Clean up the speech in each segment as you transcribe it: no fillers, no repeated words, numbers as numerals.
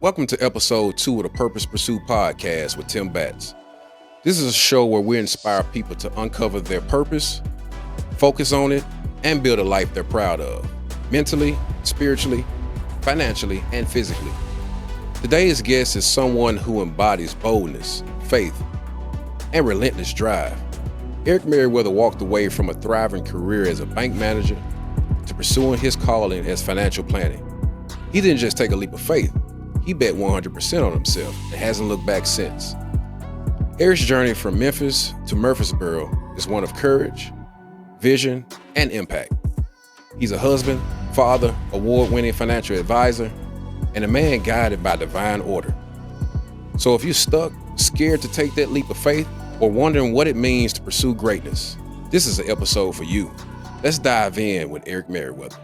Welcome to episode 2 of the Purpose Pursuit podcast with Tim Batts. This is a show where we inspire people to uncover their purpose, focus on it, and build a life they're proud of, mentally, spiritually, financially, and physically. Today's guest is someone who embodies boldness, faith, and relentless drive. Eric Meriwether walked away from a thriving career as a bank manager to pursuing his calling as financial planning. He didn't just take a leap of faith. He bet 100% on himself and hasn't looked back since. Eric's journey from Memphis to Murfreesboro is one of courage, vision, and impact. He's a husband, father, award-winning financial advisor, and a man guided by divine order. So if you're stuck, scared to take that leap of faith, or wondering what it means to pursue greatness, this is an episode for you. Let's dive in with Eric Meriwether.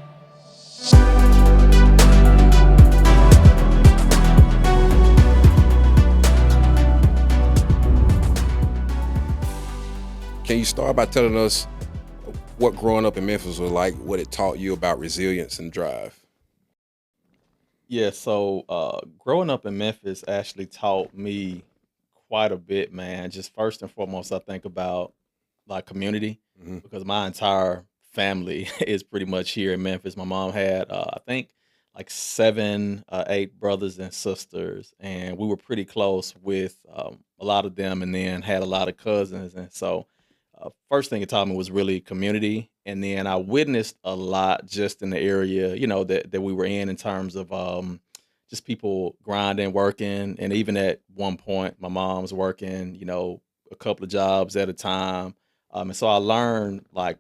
Can you start by telling us what growing up in Memphis was like, what it taught you about resilience and drive? Yeah, so growing up in Memphis actually taught me quite a bit, man. Just first and foremost, I think about like community Mm-hmm. because my entire family is pretty much here in Memphis. My mom had, I think, like seven, eight brothers and sisters, and we were pretty close with a lot of them, and then had a lot of cousins. And so, first thing it taught me was really community, and then I witnessed a lot just in the area, that we were in terms of just people grinding, working, and even at one point, my mom was working, a couple of jobs at a time, and so I learned like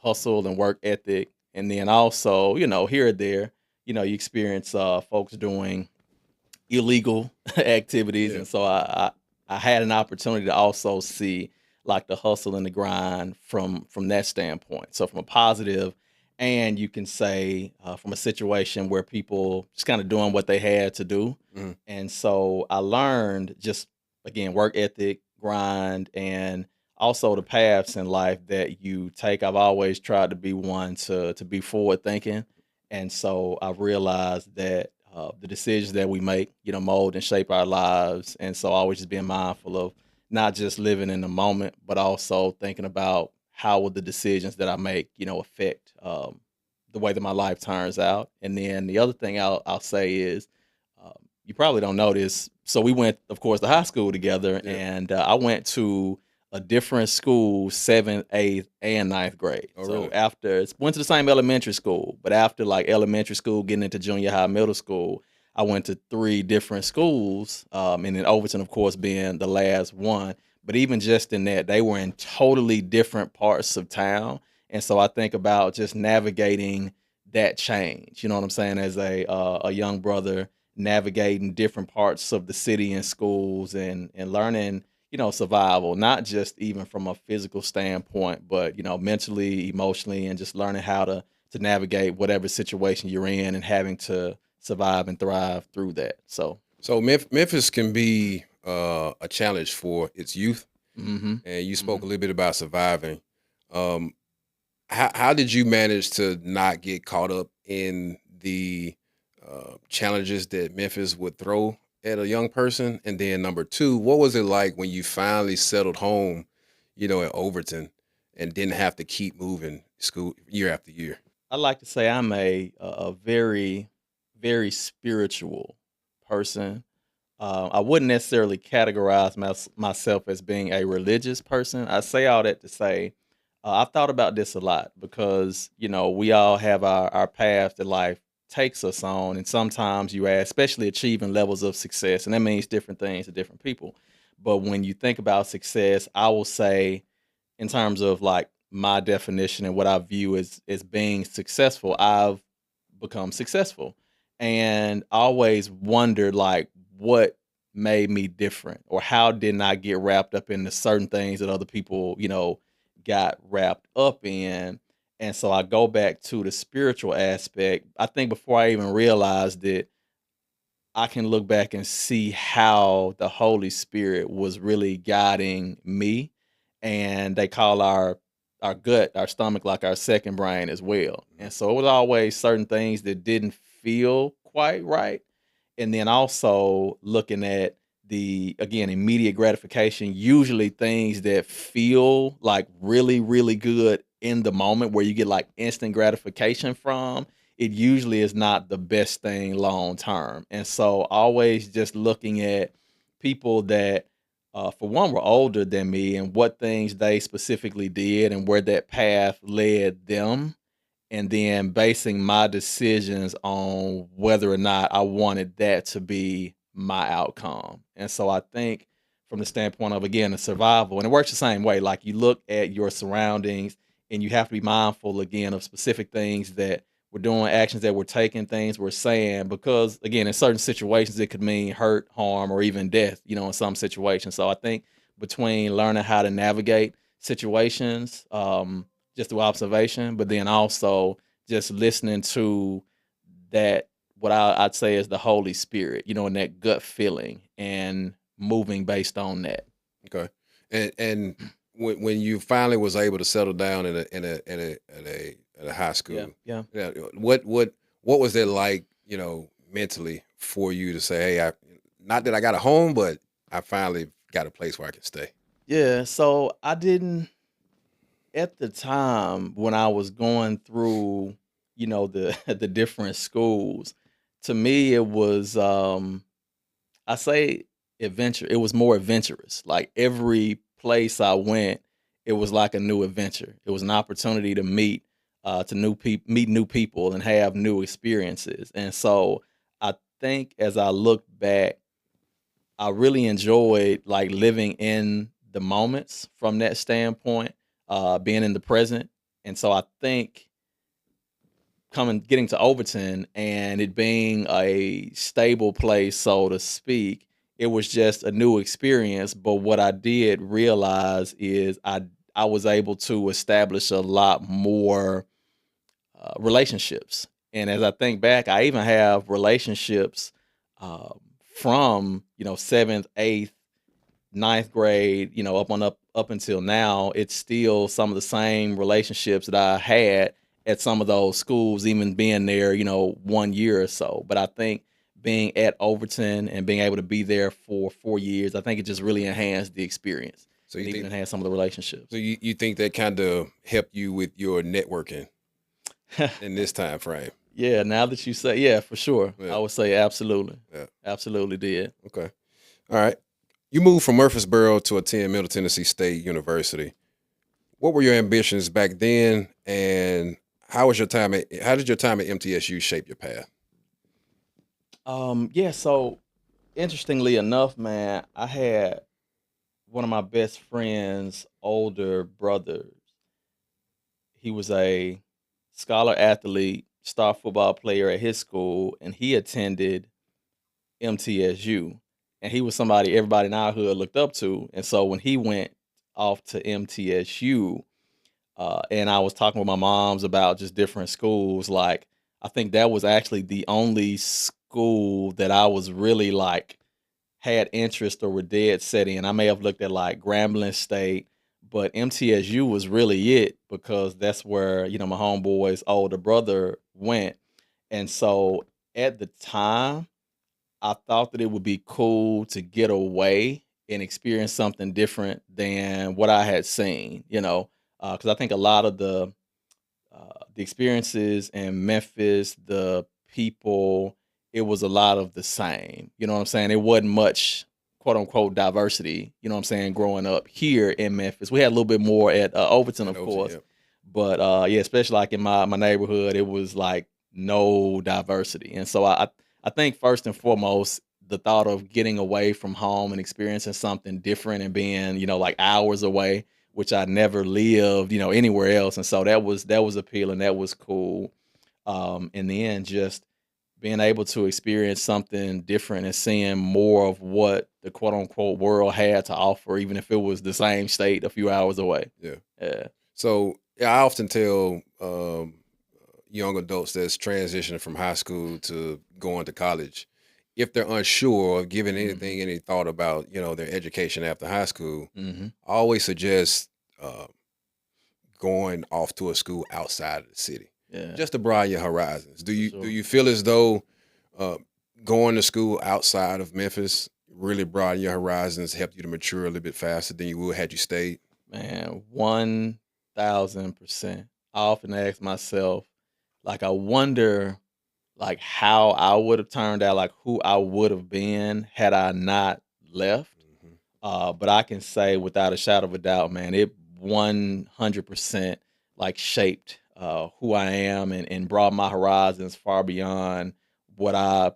hustle and work ethic, and then also, here or there, you experience folks doing illegal activities, Yeah. and so I had an opportunity to also see like the hustle and the grind from that standpoint. So from a positive, and you can say from a situation where people just kind of doing what they had to do, Mm-hmm. and so I learned just again work ethic, grind, and also the paths in life that you take. I've always tried to be one to be forward thinking, and so I realized that the decisions that we make, mold and shape our lives. And so always just being mindful of not just living in the moment, but also thinking about how will the decisions that I make, affect the way that my life turns out. And then the other thing I'll say is, you probably don't know this. So we went, of course, to high school together, Yeah. and I went to a different school, seventh, eighth, and ninth grade. Oh, So really? after went to the same elementary school, but after like elementary school, getting into junior high, middle school, I went to three different schools, and then Overton, of course, being the last one. But even just in that, they were in totally different parts of town, and so I think about just navigating that change. You know what I'm saying? As a young brother, navigating different parts of the city and schools, and learning, survival, not just even from a physical standpoint, but mentally, emotionally, and just learning how to navigate whatever situation you're in and having to survive and thrive through that. So, So Memphis can be a challenge for its youth, hmm and you spoke hmm a little bit about surviving. Um, how did you manage to not get caught up in the challenges that Memphis would throw at a young person? And then number two, what was it like when you finally settled home, at Overton, and didn't have to keep moving school year after year? I like to say I'm a very, very spiritual person. I wouldn't necessarily categorize myself as being a religious person. I say all that to say I've thought about this a lot because we all have our path that life takes us on, and sometimes you ask, especially achieving levels of success, and that means different things to different people. But when you think about success, I will say in terms of like my definition and what I view as being successful, I've become successful. And I always wondered like what made me different, or how didn't I get wrapped up into certain things that other people, got wrapped up in. And so I go back to the spiritual aspect. I think before I even realized it, I can look back and see how the Holy Spirit was really guiding me. And they call our gut, our stomach, like our second brain as well. Mhm. And so it was always certain things that didn't feel quite right. and then also looking at the, again, immediate gratification, usually things that feel like really, really good in the moment where you get like instant gratification from, it usually is not the best thing long term. And so always just looking at people that for one were older than me and what things they specifically did and where that path led them, and then basing my decisions on whether or not I wanted that to be my outcome. And so I think from the standpoint of, again, the survival, and it works the same way. Like you look at your surroundings and you have to be mindful again of specific things that we're doing, actions that we're taking, things we're saying, because again, in certain situations it could mean hurt, harm, or even death, in some situations. So I think between learning how to navigate situations, just through observation, but then also just listening to that, what I'd say is the Holy Spirit, and that gut feeling and moving based on that. Okay. And when you finally was able to settle down in a high Yeah, school, yeah. what was it like, mentally for you to say, hey, I not that I got a home, but I finally got a place where I can stay. Yeah, so I didn't, at the time when I was going through, the the different schools, to me it was I say adventure. It was more adventurous. Like every place I went, it was like a new adventure. It was an opportunity to meet new people and have new experiences. And so I think as I look back, I really enjoyed like living in the moments from that standpoint, being in the present. And so I think getting to Overton and it being a stable place, so to speak, it was just a new experience. But what I did realize is I was able to establish a lot more relationships. And as I think back, I even have relationships from seventh, eighth, ninth grade, up until now, it's still some of the same relationships that I had at some of those schools, even being there, 1 year or so. But I think being at Overton and being able to be there for 4 years, I think it just really enhanced the experience So and you even think enhanced some of the relationships. so you think that kind of helped you with your networking in this time frame? Yeah, now that you say, yeah, for sure. Yeah. I would say absolutely. Yeah. Absolutely did. Okay. All right. You moved from Murfreesboro to attend Middle Tennessee State University. What were your ambitions back then, and how did your time at MTSU shape your path? Yeah, so interestingly enough, man, I had one of my best friend's older brothers. He was a scholar athlete, star football player at his school, and he attended MTSU. And he was somebody everybody in our hood looked up to. And so when he went off to MTSU, and I was talking with my moms about just different schools, like I think that was actually the only school that I was really like had interest or were dead set in. I may have looked at like Grambling State, but MTSU was really it because that's where, my homeboy's older brother went. And so at the time, I thought that it would be cool to get away and experience something different than what I had seen, because I think a lot of the experiences in Memphis, the people, it was a lot of the same. You know what I'm saying? It wasn't much quote unquote diversity. You know what I'm saying? Growing up here in Memphis, we had a little bit more at Overton, At of Overton, course, yeah. but yeah, especially like in my neighborhood, it was like no diversity. And so I think first and foremost, the thought of getting away from home and experiencing something different and being, like hours away, which I never lived, anywhere else. And so that was appealing. That was cool. In the end, just being able to experience something different and seeing more of what the quote unquote world had to offer, even if it was the same state a few hours away. Yeah. Yeah. So yeah, I often tell young adults that's transitioning from high school to going to college, if they're unsure or giving Hmm. anything any thought about their education after high school, Hmm. I always suggest uh, going off to a school outside of the city Yeah. just to broaden your horizons. Do For you do sure. you feel as though uh, going to school outside of Memphis really broadened your horizons, helped you to mature a little bit faster than you would had you stayed? Man, 1000%. I often ask myself, like, I wonder, like, how I would have turned out, like, who I would have been had I not left. Mhm. But I can say without a shadow of a doubt, man, it 100% like shaped who I am and brought my horizons far beyond what I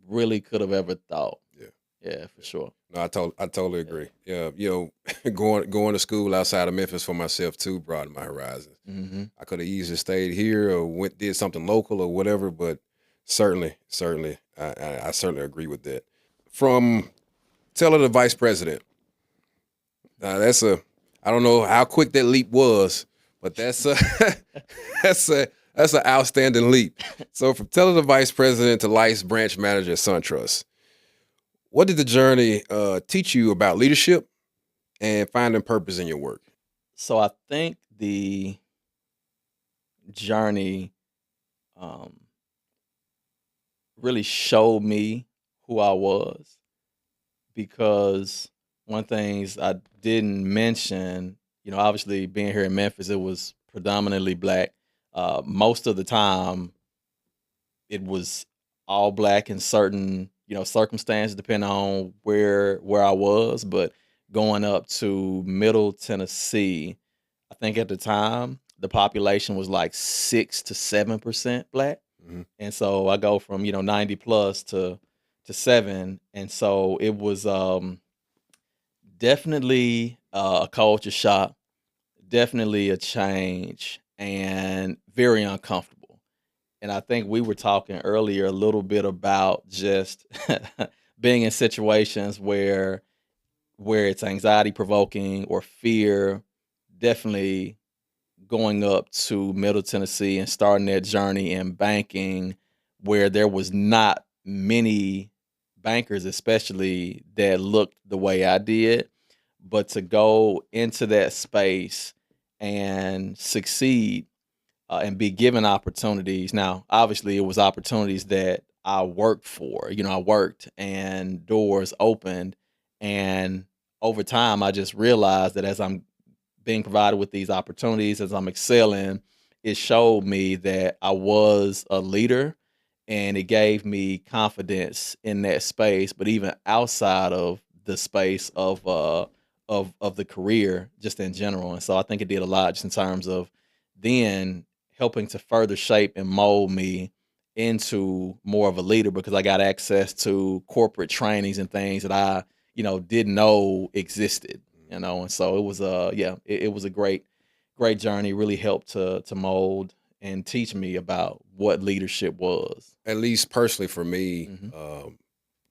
really could have ever thought. Yeah. Yeah, for sure. No, I totally Yeah. agree. Yeah, going to school outside of Memphis for myself too broadened my horizons. Hmm. I could have easily stayed here or did something local or whatever, but certainly, I certainly agree with that. From teller to vice president, that's a I don't know how quick that leap was, but that's a that's an outstanding leap. So from teller to vice president to Lice branch manager at SunTrust, what did the journey teach you about leadership and finding purpose in your work? So I think the journey um, really showed me who I was because one things I didn't mention, obviously being here in Memphis, it was predominantly black. Most of the time, it was all black in certain, circumstances, depending on where I was. But going up to Middle Tennessee, I think at the time the population was like 6 to 7% black, Mhm. and so I go from 90 plus to 7, and so it was definitely a culture shock, definitely a change, and very uncomfortable. And I think we were talking earlier a little bit about just being in situations where it's anxiety provoking or fear. Definitely going up to Middle Tennessee and starting that journey in banking, where there was not many bankers, especially that looked the way I did, but to go into that space and succeed and be given opportunities. Now, obviously, it was opportunities that I worked for. I worked and doors opened. And over time, I just realized that as I'm being provided with these opportunities, as I'm excelling, it showed me that I was a leader and it gave me confidence in that space, but even outside of the space of the career just in general. And so I think it did a lot just in terms of then helping to further shape and mold me into more of a leader because I got access to corporate trainings and things that I, didn't know existed, and so it was it was a great journey, really helped to mold and teach me about what leadership was. At least personally for me, Mhm.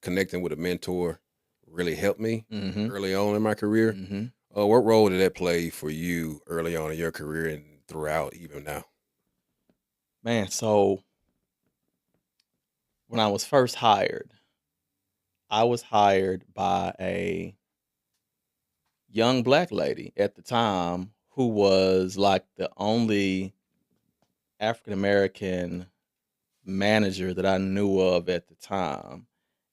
connecting with a mentor really helped me Mhm. early on in my career. Mhm. What role did that play for you early on in your career and throughout even now? Man, so when I was first hired, I was hired by a young black lady at the time who was like the only African American manager that I knew of at the time.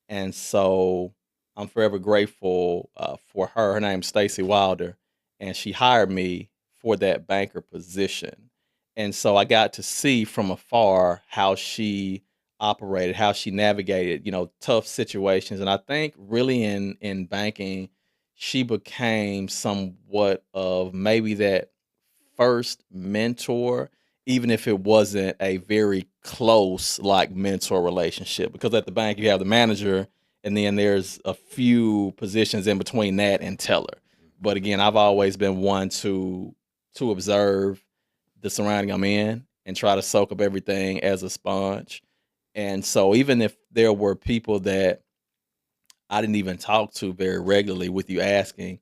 And so I'm forever grateful for her. Her name's Stacy Wilder, and she hired me for that banker position. And so I got to see from afar how she operated, how she navigated, tough situations. And I think really in banking, she became somewhat of maybe that first mentor, even if it wasn't a very close like mentor relationship. Because at the bank you have the manager, and then there's a few positions in between that and teller. But again, I've always been one to observe the surrounding I'm in and try to soak up everything as a sponge. And so even if there were people that I didn't even talk to very regularly with you asking,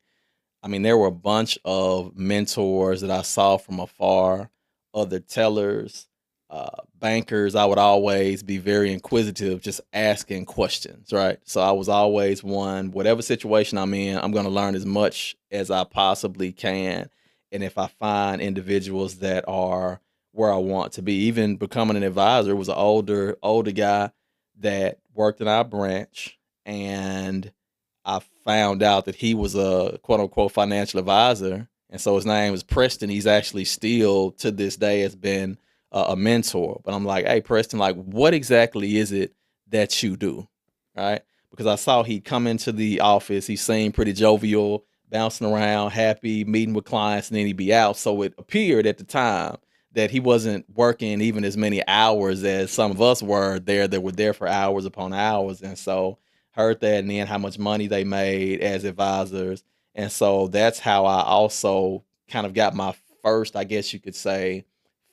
I mean, there were a bunch of mentors that I saw from afar, other tellers, bankers. I would always be very inquisitive, just asking questions, right? So I was always one, whatever situation I'm in, I'm going to learn as much as I possibly can. And if I find individuals that are where I want to be, even becoming an advisor, was an older guy that worked in our branch, and I found out that he was a quote unquote financial advisor. And so his name was Preston. He's actually still to this day has been a mentor. But I'm like, hey, Preston, like, what exactly is it that you do? Right? Because I saw he'd come into the office. He seemed pretty jovial, bouncing around, happy, meeting with clients, and then he'd be out. So it appeared at the time that he wasn't working even as many hours as some of us were there that were there for hours upon hours. And so heard that and then how much money they made as advisors. And so that's how I also kind of got my first, I guess you could say,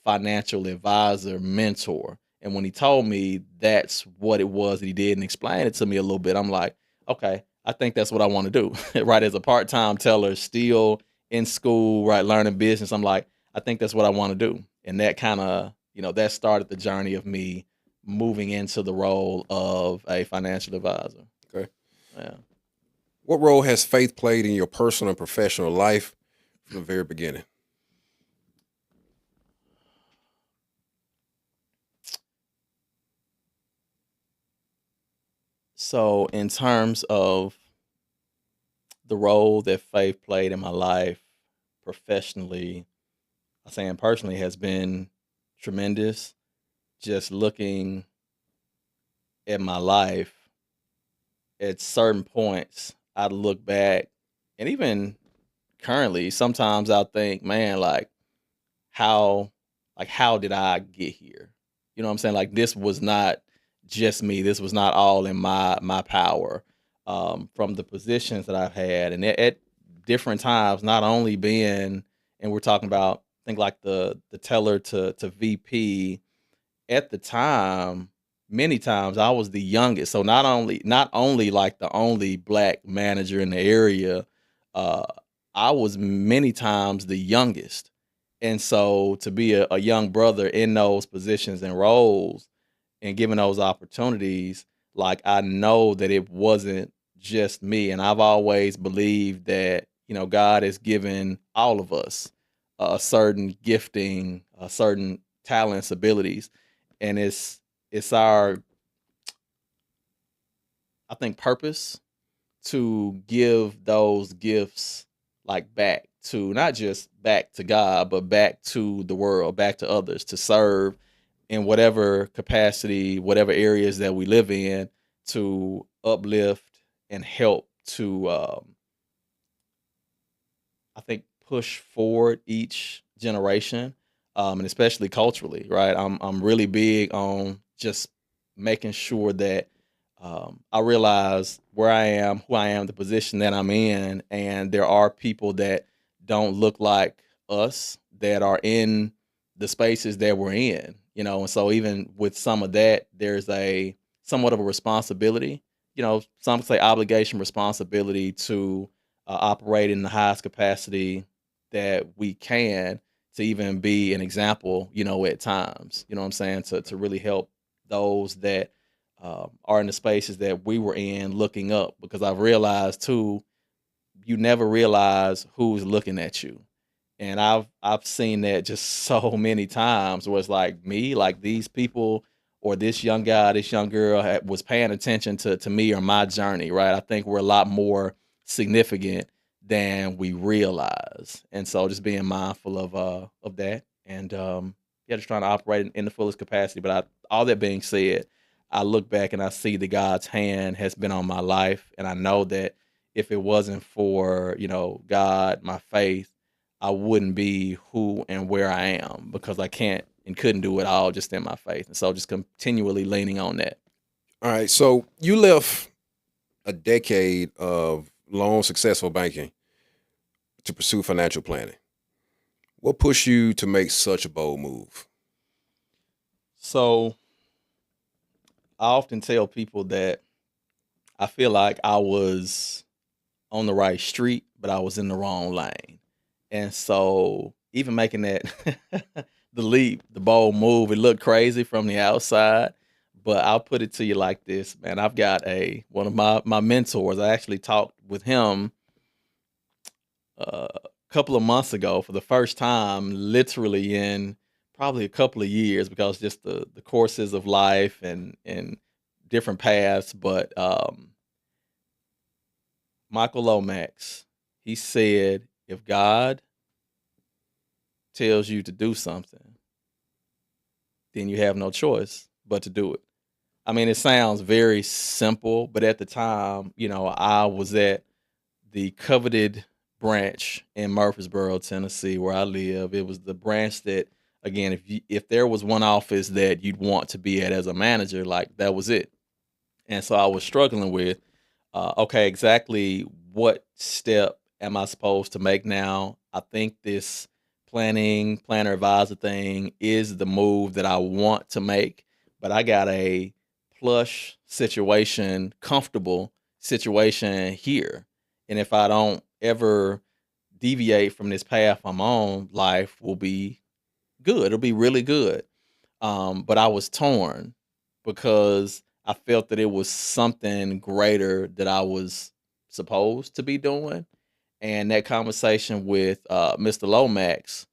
financial advisor mentor. And when he told me that's what it was that he did and explained it to me a little bit, I'm like, okay, I think that's what I want to do. Right. As a part-time teller, still in school, right, learning business. I'm like, I think that's what I want to do. And that kind of, that started the journey of me moving into the role of a financial advisor. Okay. Yeah. What role has faith played in your personal and professional life from the very beginning? So, in terms of the role that faith played in my life professionally, I say and personally has been tremendous. Just looking at my life at certain points, I look back and even currently, sometimes I'll think, man, how how did I get here? You know what I'm saying? Like this was not just me. This was not all in my power. From the positions that I've had, and at different times, not only being, and we're talking about, I think like the teller to VP at the time. Many times I was the youngest, so not only like the only black manager in the area, uh, I was many times the youngest. And so to be a young brother in those positions and roles and given those opportunities, like I know that it wasn't just me. And I've always believed that, God has given all of us a certain gifting, a certain talents, abilities. And it's our, I think, purpose to give those gifts like back to not just back to God, but back to the world, back to others, to serve in whatever capacity, whatever areas that we live in, to uplift and help to, I think, push forward each generation, and especially culturally, right? I'm really big on just making sure that I realize where I am, who I am, the position that I'm in, and there are people that don't look like us that are in the spaces that we're in, and so even with some of that, there's a somewhat of a responsibility, some say obligation, responsibility to operate in the highest capacity that we can to even be an example, at times, what I'm saying, to really help those that are in the spaces that we were in looking up, because I've realized too, you never realize who's looking at you. And I've seen that just so many times where it's like me, like these people or this young guy, this young girl was paying attention to me or my journey, right? I think we're a lot more significant than we realize. And so just being mindful of that and yeah, just trying to operate in the fullest capacity. But all that being said, I look back and I see that God's hand has been on my life, and I know that if it wasn't for, God, my faith, I wouldn't be who and where I am, because I can't and couldn't do it all just in my faith. And so just continually leaning on that. All right. So you left a decade of long, successful banking to pursue financial planning. What pushed you to make such a bold move? So I often tell people that I feel like I was on the right street, but I was in the wrong lane. And so even making that the leap, the bold move, it looked crazy from the outside. But I'll put it to you like this, man. I've got one of my mentors. I actually talked with him a couple of months ago for the first time, literally in probably a couple of years, because just the courses of life and different paths, but Michael Lomax, he said, if God tells you to do something, then you have no choice but to do it. I mean, it sounds very simple, but at the time, I was at the coveted branch in Murfreesboro, Tennessee, where I live. It was the branch that, again, if there was one office that you'd want to be at as a manager, like that was it. And so I was struggling with, okay, exactly what step am I supposed to make now? I think this planner advisor thing is the move that I want to make, but I got a plush situation, comfortable situation here. And if I don't ever deviate from this path I'm on, life will be good. It'll be really good. But I was torn because I felt that it was something greater that I was supposed to be doing. And that conversation with Mr. Lomax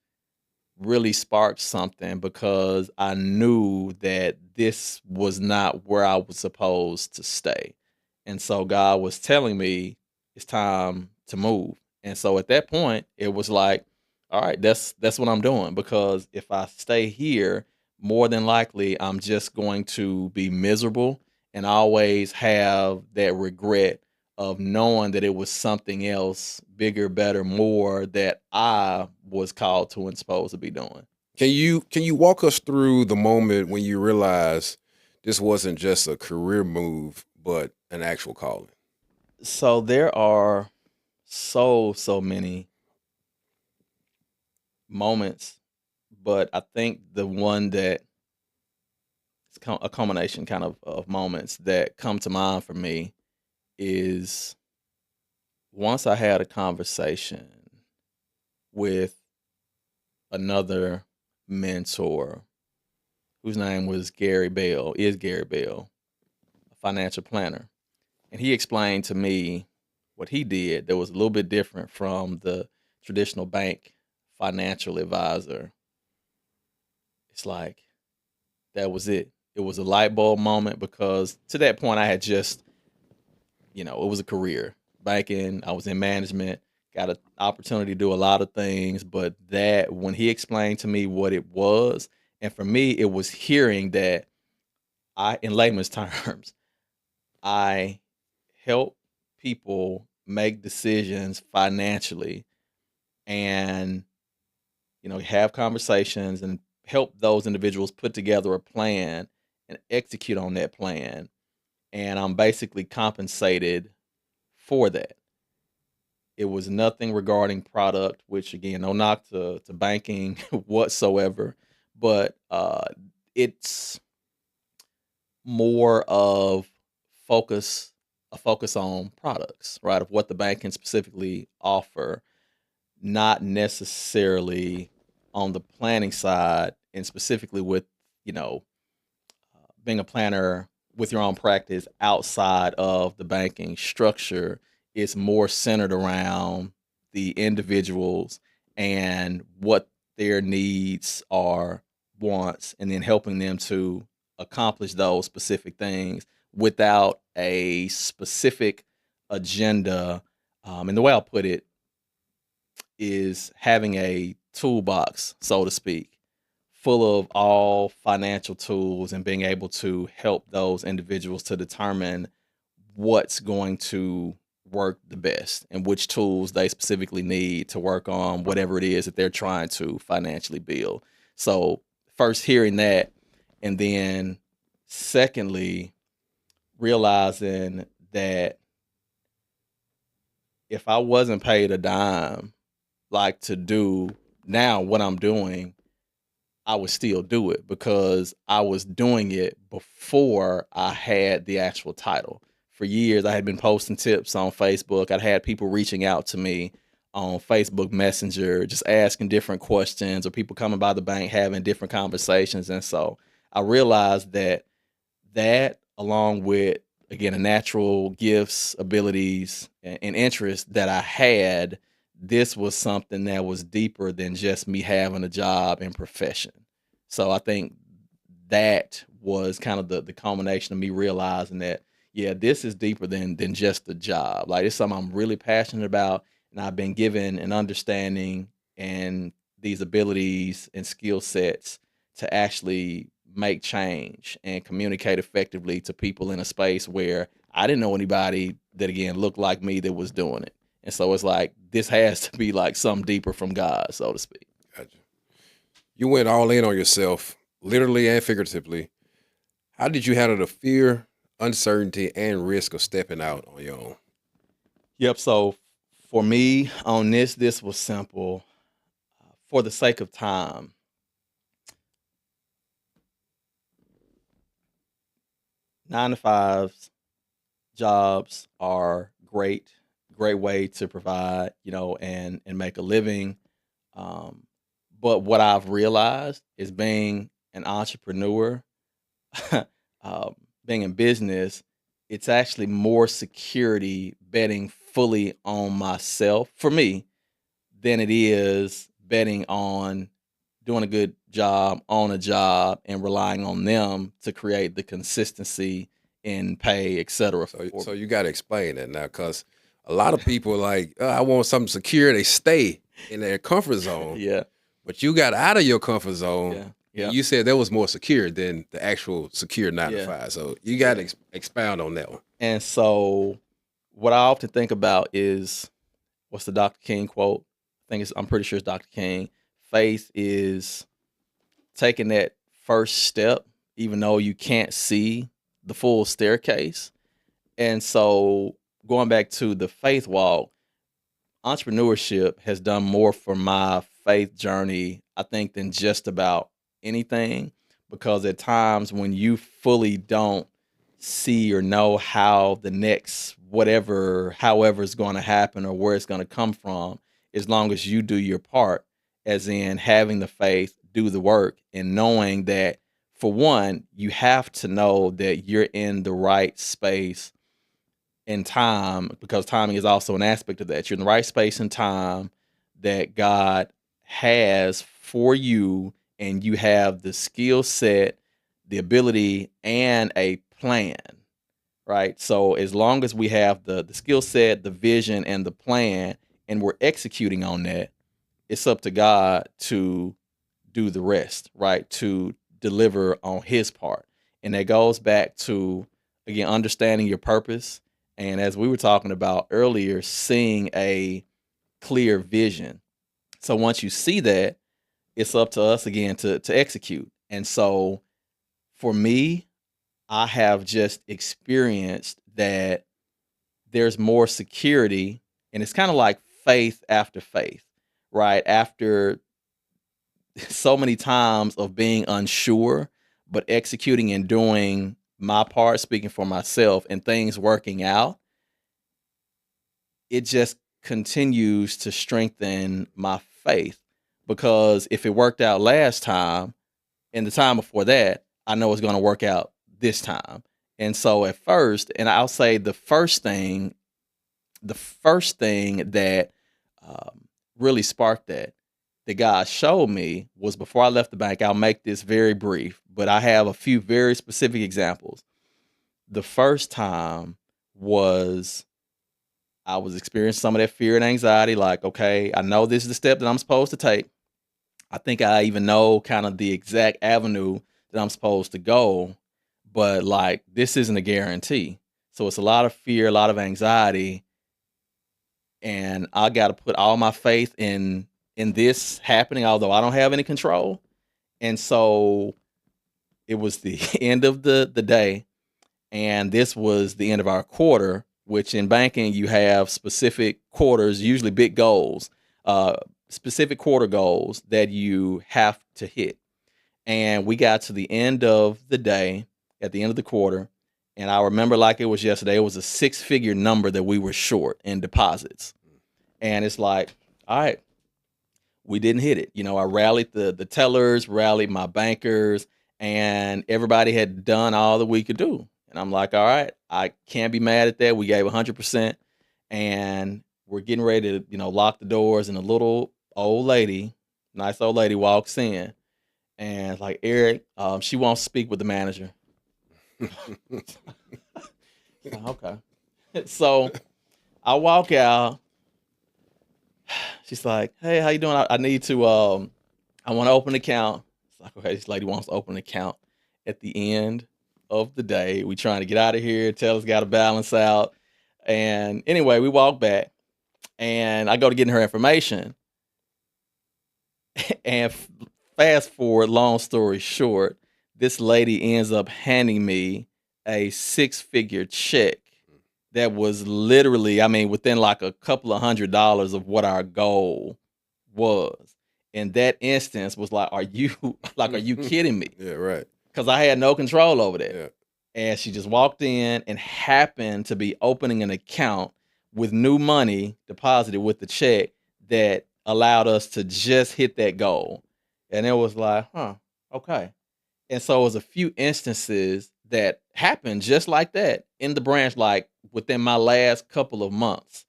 really sparked something because I knew that this was not where I was supposed to stay. And so God was telling me it's time to move. And so at that point, it was like, all right, that's what I'm doing because if I stay here, more than likely I'm just going to be miserable and always have that regret of knowing that it was something else bigger, better, more that I was called to and supposed to be doing. Can you walk us through the moment when you realize this wasn't just a career move, but an actual calling? So there are so many moments, but I think the one that it's a culmination kind of moments that come to mind for me is once I had a conversation with another mentor whose name was Gary Bell, is Gary Bell, a financial planner. And he explained to me what he did that was a little bit different from the traditional bank financial advisor. It's like that was it. It was a light bulb moment because to that point I had just, it was a career. Banking, I was in management, got an opportunity to do a lot of things, but that when he explained to me what it was, and for me it was hearing that in layman's terms, I help people make decisions financially and have conversations and help those individuals put together a plan and execute on that plan, and I'm basically compensated for that. It was nothing regarding product, which again, no knock to banking whatsoever, but it's more of focus a focus on products, right? Of what the bank can specifically offer, not necessarily on the planning side, and specifically with you know being a planner with your own practice outside of the banking structure is more centered around the individuals and what their needs are, wants, and then helping them to accomplish those specific things without a specific agenda. And the way I'll put it is having a toolbox, so to speak, full of all financial tools and being able to help those individuals to determine what's going to work the best and which tools they specifically need to work on whatever it is that they're trying to financially build. So, first hearing that, and then secondly, realizing that if I wasn't paid a dime, like to do now what I'm doing, I would still do it because I was doing it before I had the actual title. For years, I had been posting tips on Facebook. I'd had people reaching out to me on Facebook Messenger, just asking different questions, or people coming by the bank having different conversations. And so I realized that along with again the natural gifts, abilities, and interests that I had, this was something that was deeper than just me having a job and profession. So I think that was kind of the culmination of me realizing that, yeah, this is deeper than just a job. Like, it's something I'm really passionate about, and I've been given an understanding and these abilities and skill sets to actually make change and communicate effectively to people in a space where I didn't know anybody that, again, looked like me that was doing it. And so it's like, this has to be like something deeper from God, so to speak. Gotcha. You went all in on yourself, literally and figuratively. How did you handle the fear, uncertainty, and risk of stepping out on your own? Yep. So for me on this was simple. For the sake of time, 9 to 5s jobs are great way to provide, and make a living. Um, but what I've realized is being an entrepreneur, um, being in business, it's actually more security betting fully on myself for me than it is betting on doing a good job on a job and relying on them to create the consistency in pay, et cetera, for So me. you got to explain that now, because a lot of people are like, I want something secure. They stay in their comfort zone, Yeah, but you got out of your comfort zone, yeah, and yeah, you said that was more secure than the actual secure nine to yeah, five. So you got to yeah. expound on that one. And so what I often think about is, what's the Dr. King quote? I'm pretty sure it's Dr. King. Faith is taking that first step, even though you can't see the full staircase. And so going back to the faith walk, entrepreneurship has done more for my faith journey, I think, than just about anything. Because at times when you fully don't see or know how the next however is going to happen or where it's going to come from, as long as you do your part, as in having the faith, do the work, and knowing that, for one, you have to know that you're in the right space and time, because timing is also an aspect of that. You're in the right space and time that God has for you, and you have the skill set, the ability, and a plan, right? So as long as we have the skill set, the vision, and the plan, and we're executing on that, it's up to God to do the rest, right? To deliver on his part. And that goes back to, again, understanding your purpose. And as we were talking about earlier, seeing a clear vision. So once you see that, it's up to us again to execute. And so for me, I have just experienced that there's more security, and it's kind of like faith after faith, right? After so many times of being unsure, but executing and doing my part, speaking for myself, and things working out, it just continues to strengthen my faith. Because if it worked out last time and the time before that, I know it's going to work out this time. And so at first, and I'll say the first thing that really sparked that God showed me was before I left the bank. I'll make this very brief, but I have a few very specific examples. The first time was I was experiencing some of that fear and anxiety, like, okay, I know this is the step that I'm supposed to take. I think I even know kind of the exact avenue that I'm supposed to go, but like, this isn't a guarantee. So it's a lot of fear, a lot of anxiety, and I got to put all my faith in this happening, although I don't have any control. And so it was the end of the day, and this was the end of our quarter, which in banking you have specific quarters, usually big goals, specific quarter goals that you have to hit. And we got to the end of the day, at the end of the quarter, and I remember like it was yesterday. It was a six-figure number that we were short in deposits, and it's like, all right, we didn't hit it. I rallied the tellers, rallied my bankers, and everybody had done all that we could do. And I'm like, all right, I can't be mad at that. We gave 100%, and we're getting ready to, lock the doors. And a little old lady, nice old lady, walks in, and it's like, Eric, she wants to speak with the manager. Okay. So I walk out. She's like, "Hey, how you doing? I need to I want to open an account." It's like, okay, this lady wants to open an account at the end of the day. We trying to get out of here. Tell us got to balance out. And anyway, we walk back and I go to getting her information. And fast forward, long story short, this lady ends up handing me a six-figure check that was literally, I mean, within like a couple of $100 of what our goal was. In that instance, was like, are you like, are you kidding me? Yeah, right. Because I had no control over that. Yeah. And she just walked in and happened to be opening an account with new money deposited with the check that allowed us to just hit that goal. And it was like, huh, okay. And so it was a few instances that happened just like that in the branch, like within my last couple of months.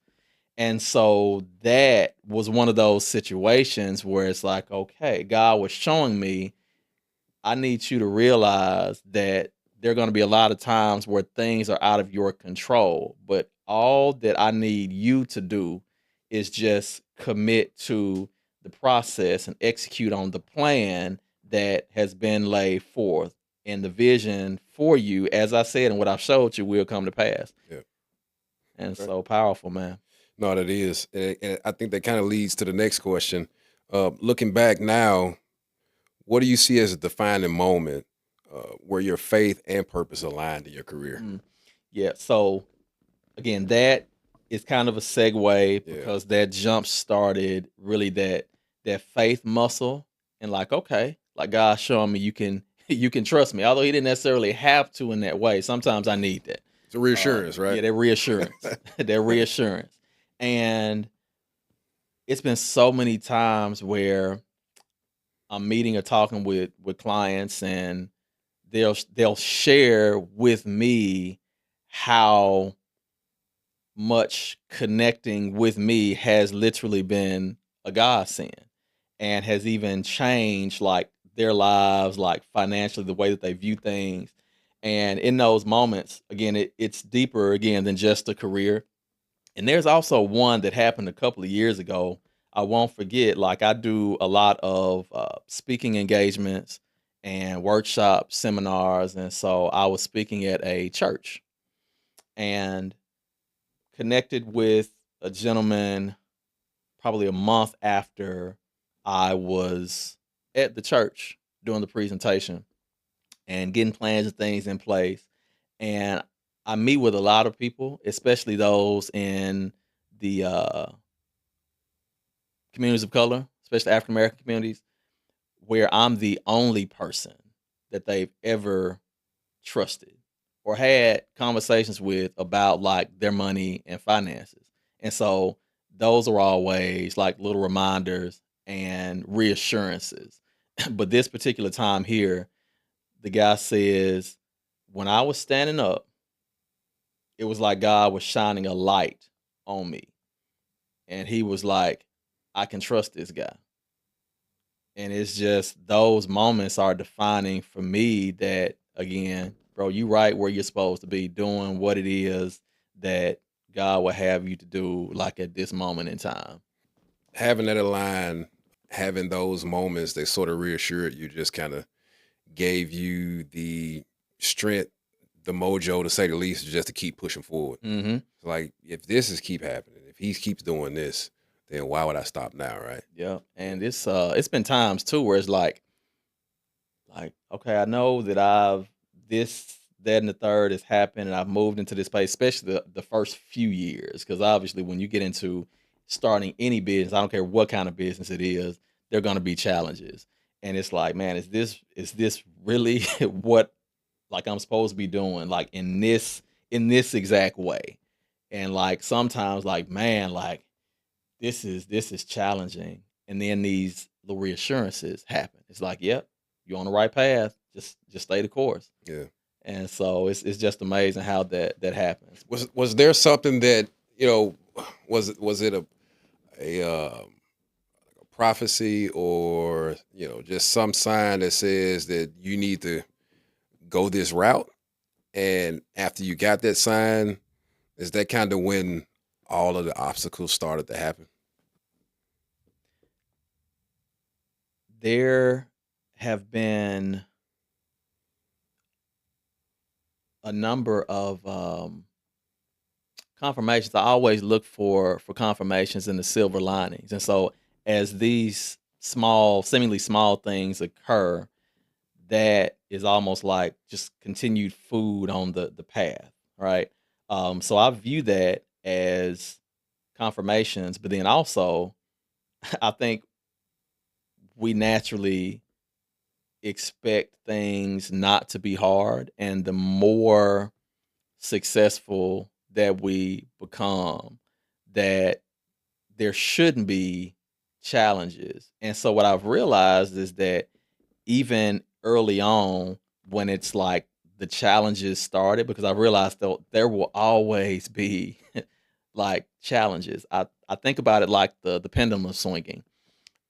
And so that was one of those situations where it's like, okay, God was showing me, I need you to realize that there are going to be a lot of times where things are out of your control. But all that I need you to do is just commit to the process and execute on the plan that has been laid forth. And the vision for you, as I said, and what I've showed you, will come to pass. Yeah. And Okay. so powerful, man. No, that is. And I think that kind of leads to the next question. Looking back now, what do you see as a defining moment where your faith and purpose aligned in your career? Mm. Yeah. So again, that is kind of a segue Yeah. because that jump started really that faith muscle and like, okay, like God showing me you can you can trust me. Although he didn't necessarily have to in that way. Sometimes I need that. It's a reassurance, right? Yeah, that reassurance. That reassurance. And it's been so many times where I'm meeting or talking with clients and they'll share with me how much connecting with me has literally been a godsend and has even changed like their lives, like financially, the way that they view things. And in those moments, again, it's deeper again than just a career. And there's also one that happened a couple of years ago. I won't forget. Like I do a lot of speaking engagements and workshops, seminars, and so I was speaking at a church and connected with a gentleman probably a month after I was at the church doing the presentation and getting plans and things in place. And I meet with a lot of people, especially those in the communities of color, especially African American communities, where I'm the only person that they've ever trusted or had conversations with about like their money and finances. And so those are always like little reminders and reassurances. But this particular time here, the guy says, when I was standing up, it was like God was shining a light on me. And he was like, I can trust this guy. And it's just those moments are defining for me that again, bro, you right where you're supposed to be doing what it is that God will have you to do like at this moment in time. Having that align, having those moments that sort of reassured you, just kind of gave you the strength, the mojo, to say the least, just to keep pushing forward. Mm-hmm. Like if this is keep happening, if he keeps doing this, then why would I stop now, right? Yeah. And it's been times too where it's like, okay, I know that I've this, that, and the third has happened, and I've moved into this space, especially the first few years. Because obviously, when you get into starting any business, I don't care what kind of business it is, there are going to be challenges. And it's like, man, is this really what like I'm supposed to be doing, like in this exact way? And like sometimes, like man, like this is challenging. And then these little reassurances happen. It's like, yep, you're on the right path. Just stay the course. Yeah. And so it's just amazing how that happens. Was there something that was it a prophecy, or just some sign that says that you need to go this route? And after you got that sign, is that kind of when all of the obstacles started to happen? There have been a number of confirmations. I always look for confirmations in the silver linings, and so as these small, seemingly small things occur, that is almost like just continued food on the path, right? So I view that as confirmations, but then also I think we naturally expect things not to be hard, and the more successful that we become, that there shouldn't be challenges. And so what I've realized is that even early on, when it's like the challenges started, because I realized that there will always be like challenges. I think about it like the pendulum swinging,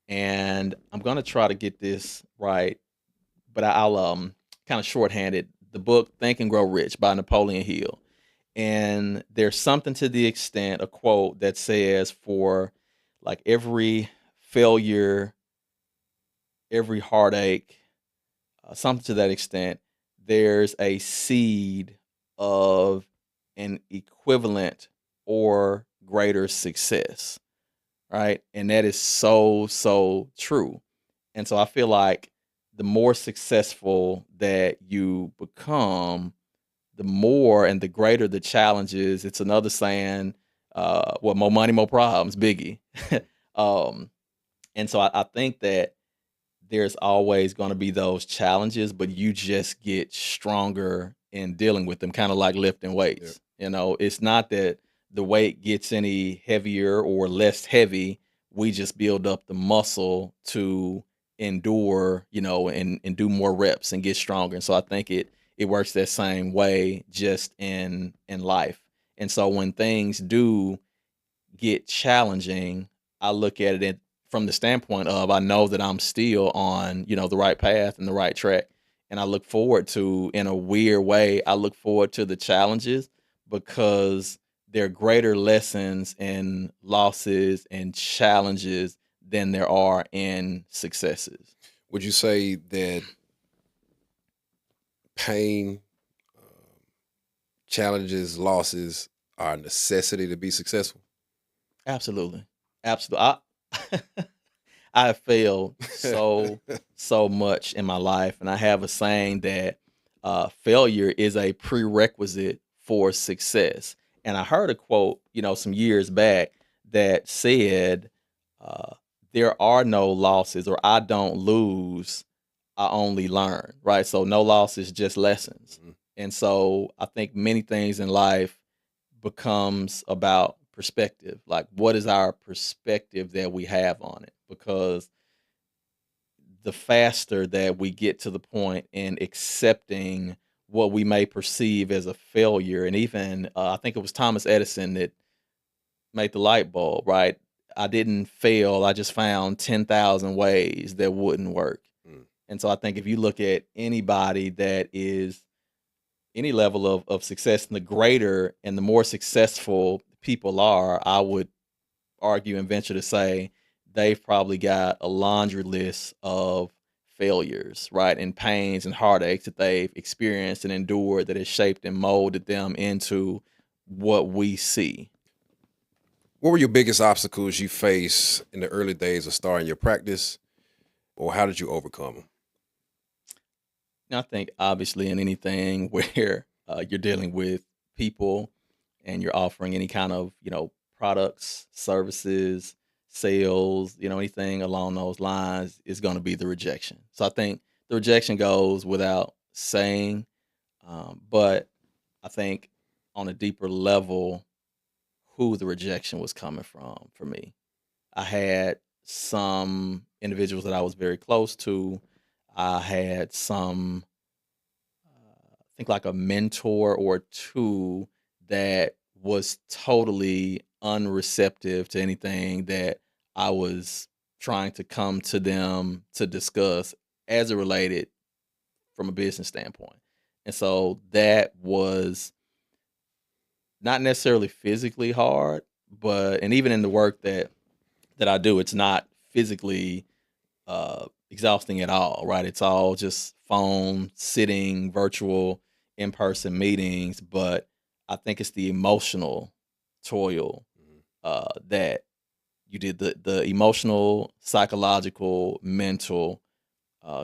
and I'm gonna try to get this right, but I'll kind of shorthand it. The book Think and Grow Rich by Napoleon Hill. And there's something to the extent, a quote that says, for like every failure, every heartache, something to that extent, there's a seed of an equivalent or greater success, right? And that is so, so true. And so I feel like the more successful that you become, the more and the greater the challenges. It's another saying, well, more money, more problems, Biggie. um, and so I think that there's always going to be those challenges, but you just get stronger in dealing with them, kind of like lifting Yeah. weights. You know, it's not that the weight gets any heavier or less heavy. We just build up the muscle to endure, you know, and do more reps and get stronger. And so I think it works that same way just in life. And so when things do get challenging, I look at it from the standpoint of I know that I'm still on, you know, the right path and the right track. And I look forward to, in a weird way, I look forward to the challenges because they're greater lessons in losses and challenges than there are in successes. Would you say that pain, challenges, losses are a necessity to be successful? Absolutely. Absolutely. I have failed so much in my life, and I have a saying that failure is a prerequisite for success. And I heard a quote, you know, some years back that said, uh, "There are no losses, or I don't lose. I only learn." Right. So no losses, just lessons. Mhm. And so I think many things in life becomes about perspective. Like, what is our perspective that we have on it? Because the faster that we get to the point in accepting what we may perceive as a failure, and even I think it was Thomas Edison that made the light bulb, right? I didn't fail. I just found 10,000 ways that wouldn't work. Mm. And so I think if you look at anybody that is any level of success, and the greater and the more successful people are, I would argue and venture to say they've probably got a laundry list of failures, right? And pains and heartaches that they've experienced and endured that has shaped and molded them into what we see. What were your biggest obstacles you faced in the early days of starting your practice, or how did you overcome them? And I think obviously in anything where you're dealing with people and you're offering any kind of, you know, products, services, sales, you know, anything along those lines is going to be the rejection. So I think the rejection goes without saying, but I think on a deeper level, who the rejection was coming from for me. I had some individuals that I was very close to. I had some I think like a mentor or two that was totally unreceptive to anything that I was trying to come to them to discuss as it related from a business standpoint. And so that was not necessarily physically hard, but and even in the work that I do, it's not physically exhausting at all, right? It's all just phone, sitting, virtual, in person meetings. But I think it's the emotional toil that you did the emotional, psychological, mental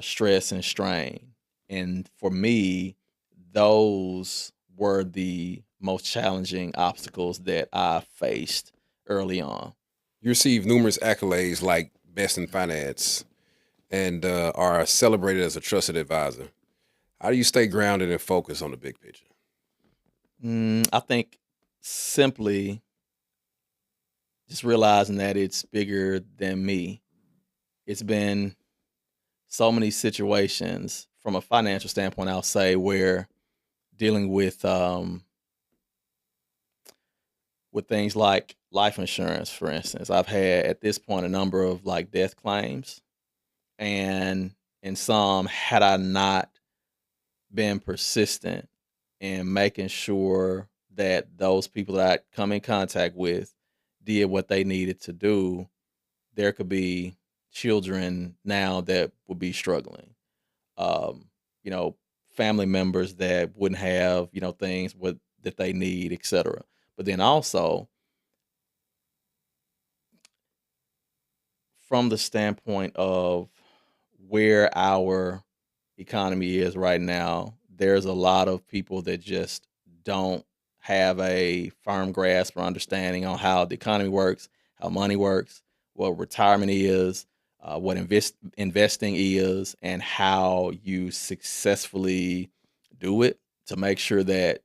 stress and strain. And for me, those were the most challenging obstacles that I faced early on. You received numerous accolades like Best in Finance and are celebrated as a trusted advisor. How do you stay grounded and focused on the big picture? I think simply just realizing that it's bigger than me. It's been so many situations from a financial standpoint, I'll say, where dealing with things like life insurance, for instance, I've had at this point a number of like death claims, and in some, had I not been persistent in making sure that those people that I come in contact with did what they needed to do, there could be children now that would be struggling. Um, you know, family members that wouldn't have, things that they need, etc. But then also from the standpoint of where our economy is right now, there's a lot of people that just don't have a firm grasp or understanding on how the economy works, how money works, what retirement is, what investing is, and how you successfully do it to make sure that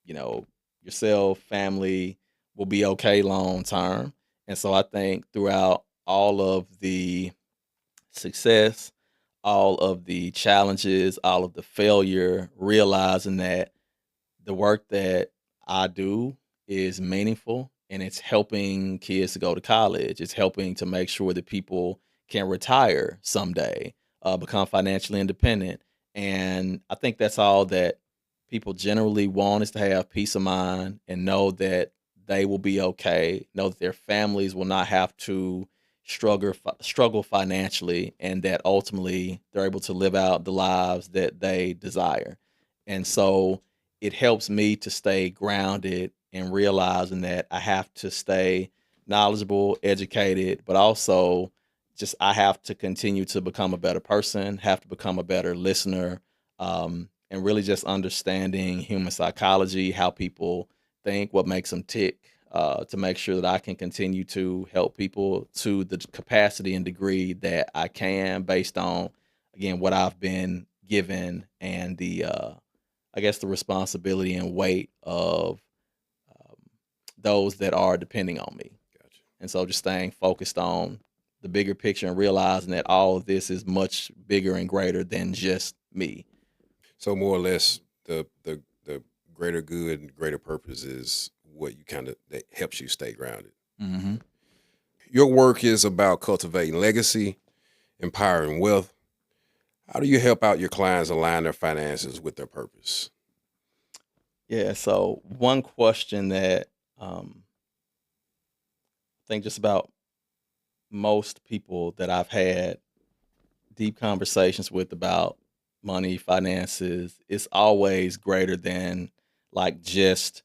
you know yourself, family will be okay long term. And so I think throughout all of the success, all of the challenges, all of the failure, realizing that the work that I do is meaningful and it's helping kids to go to college. It's helping to make sure that people can retire someday, become financially independent. And I think that's all that people generally want is to have peace of mind and know that they will be okay, know that their families will not have to struggle financially, and that ultimately they're able to live out the lives that they desire. And so it helps me to stay grounded and realizing that I have to stay knowledgeable, educated, but also just I have to continue to become a better person, have to become a better listener, and really just understanding human psychology, how people think, what makes them tick, to make sure that I can continue to help people to the capacity and degree that I can based on, again, what I've been given and the I guess the responsibility and weight of um, those that are depending on me. Gotcha. And so just staying focused on the bigger picture and realizing that all of this is much bigger and greater than just me. So more or less, the greater good and greater purpose is what you kind of that helps you stay grounded. hmm Your work is about cultivating legacy, empowering wealth. How do you help out your clients align their finances with their purpose? Yeah. So one question that I think just about most people that I've had deep conversations with about money, finances, it's always greater than like just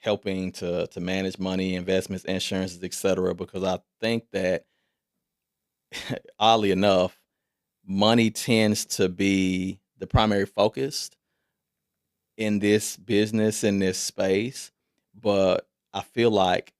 helping to manage money, investments, insurances, etc. Because I think that oddly enough, money tends to be the primary focus in this business, in this space. But I feel like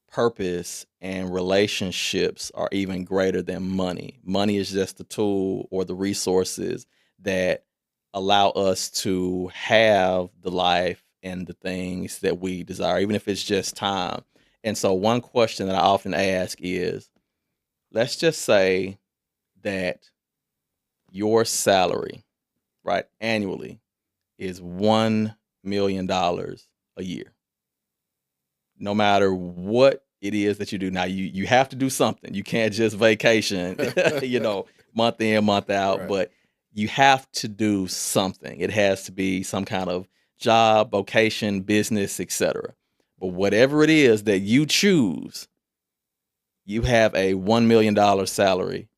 purpose and relationships are even greater than money. Money is just the tool or the resources that allow us to have the life and the things that we desire, even if it's just time. And so, one question that I often ask is, let's just say that your salary, right, annually is $1 million a year. No matter what it is that you do. Now you have to do something. You can't just vacation, month in, month out, Right. but you have to do something. It has to be some kind of job, vocation, business, etc. But whatever it is that you choose, you have a $1 million salary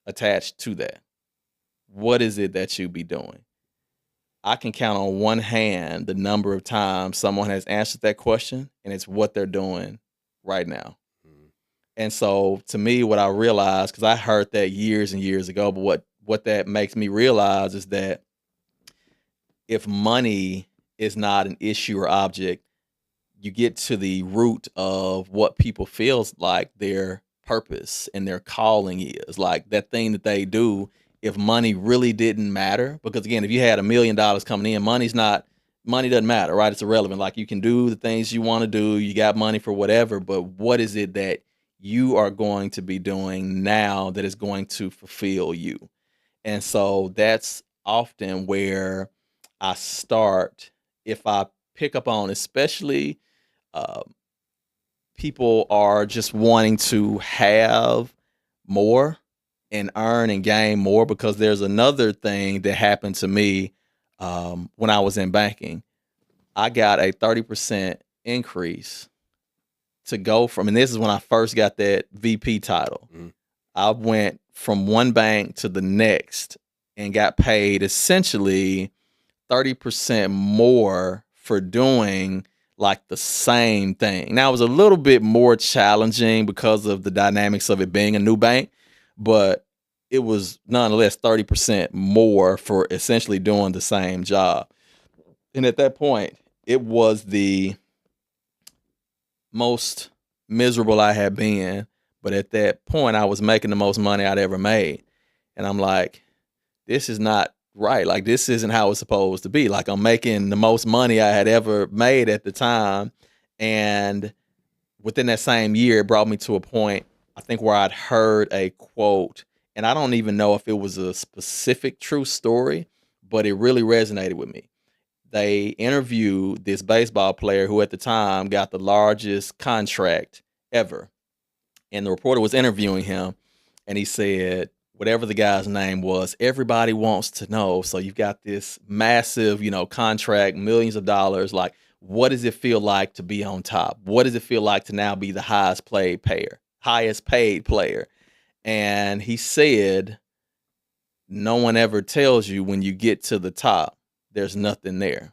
attached to that. What is it that you be doing? I can count on one hand the number of times someone has answered that question, and it's what they're doing right now. And so to me, what I realized, because I heard that years and years ago, but what that makes me realize is that if money is not an issue or object, you get to the root of what people feels like their purpose and their calling is. Like that thing that they do, if money really didn't matter, because again, if you had $1 million coming in, money doesn't matter, right? It's irrelevant. Like you can do the things you want to do, you got money for whatever, but what is it that you are going to be doing now that is going to fulfill you? And so that's often where I start. If I pick up on, especially uh, people are just wanting to have more and earn and gain more, because there's another thing that happened to me when I was in banking. I got a 30% increase to go from, and this is when I first got that VP title. I went from one bank to the next and got paid essentially 30% more for doing like the same thing. Now it was a little bit more challenging because of the dynamics of it being a new bank, but it was nonetheless 30% more for essentially doing the same job. And at that point, it was the most miserable I had been. But at that point, I was making the most money I'd ever made. And I'm like, this is not right. Like, this isn't how it's supposed to be. Like, I'm making the most money I had ever made at the time. And within that same year, it brought me to a point, I think, where I'd heard a quote. And I don't even know if it was a specific true story, but it really resonated with me. They interviewed this baseball player who at the time got the largest contract ever. And the reporter was interviewing him, and he said, whatever the guy's name was, everybody wants to know. So you've got this massive, contract, millions of dollars. Like, what does it feel like to be on top? What does it feel like to now be the highest paid player? And he said, no one ever tells you when you get to the top, there's nothing there.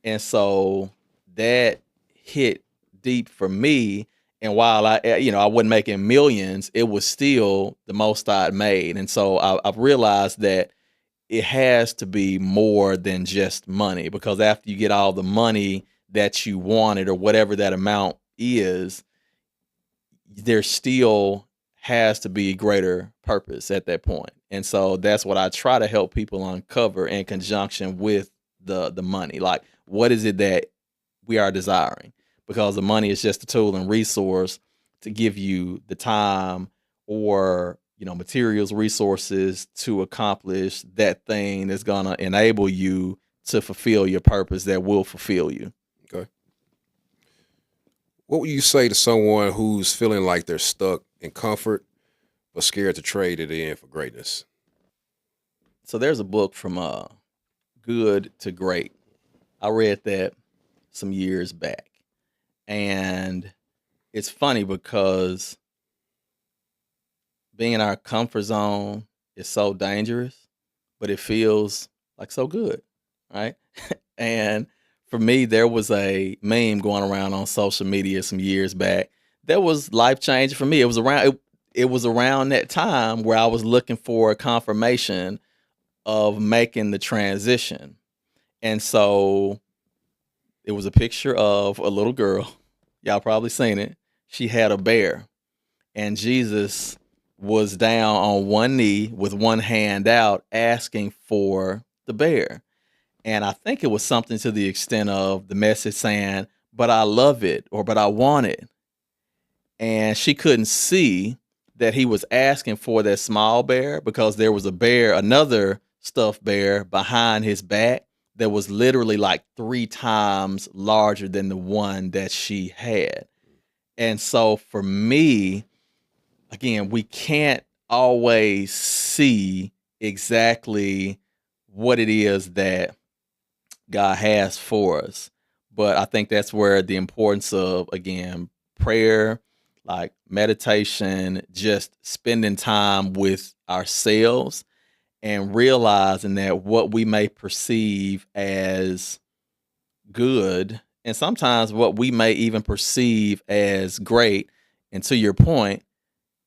And so that hit deep for me. And while I wasn't making millions, it was still the most I'd made. And so I've realized that it has to be more than just money, because after you get all the money that you wanted or whatever that amount is, there still has to be greater purpose at that point. And so that's what I try to help people uncover in conjunction with the money. Like, what is it that we are desiring? Because the money is just a tool and resource to give you the time or materials, resources to accomplish that thing that's gonna enable you to fulfill your purpose, that will fulfill you. Okay. What would you say to someone who's feeling like they're stuck in comfort but scared to trade it in for greatness? So there's a book from Good to Great. I read that some years back. And it's funny because being in our comfort zone is so dangerous, but it feels like so good, right? And for me, there was a meme going around on social media some years back that was life-changing for me. It was around that time where I was looking for a confirmation of making the transition. And so it was a picture of a little girl. Y'all probably seen it. She had a bear, and Jesus was down on one knee with one hand out asking for the bear. And I think it was something to the extent of the message saying, but I love it, or but I want it. And she couldn't see that he was asking for that small bear, because there was another stuffed bear behind his back that was literally like 3 times larger than the one that she had. And so for me, again, we can't always see exactly what it is that God has for us. But I think that's where the importance of, again, prayer, like meditation, just spending time with ourselves and realizing that what we may perceive as good, and sometimes what we may even perceive as great, and to your point,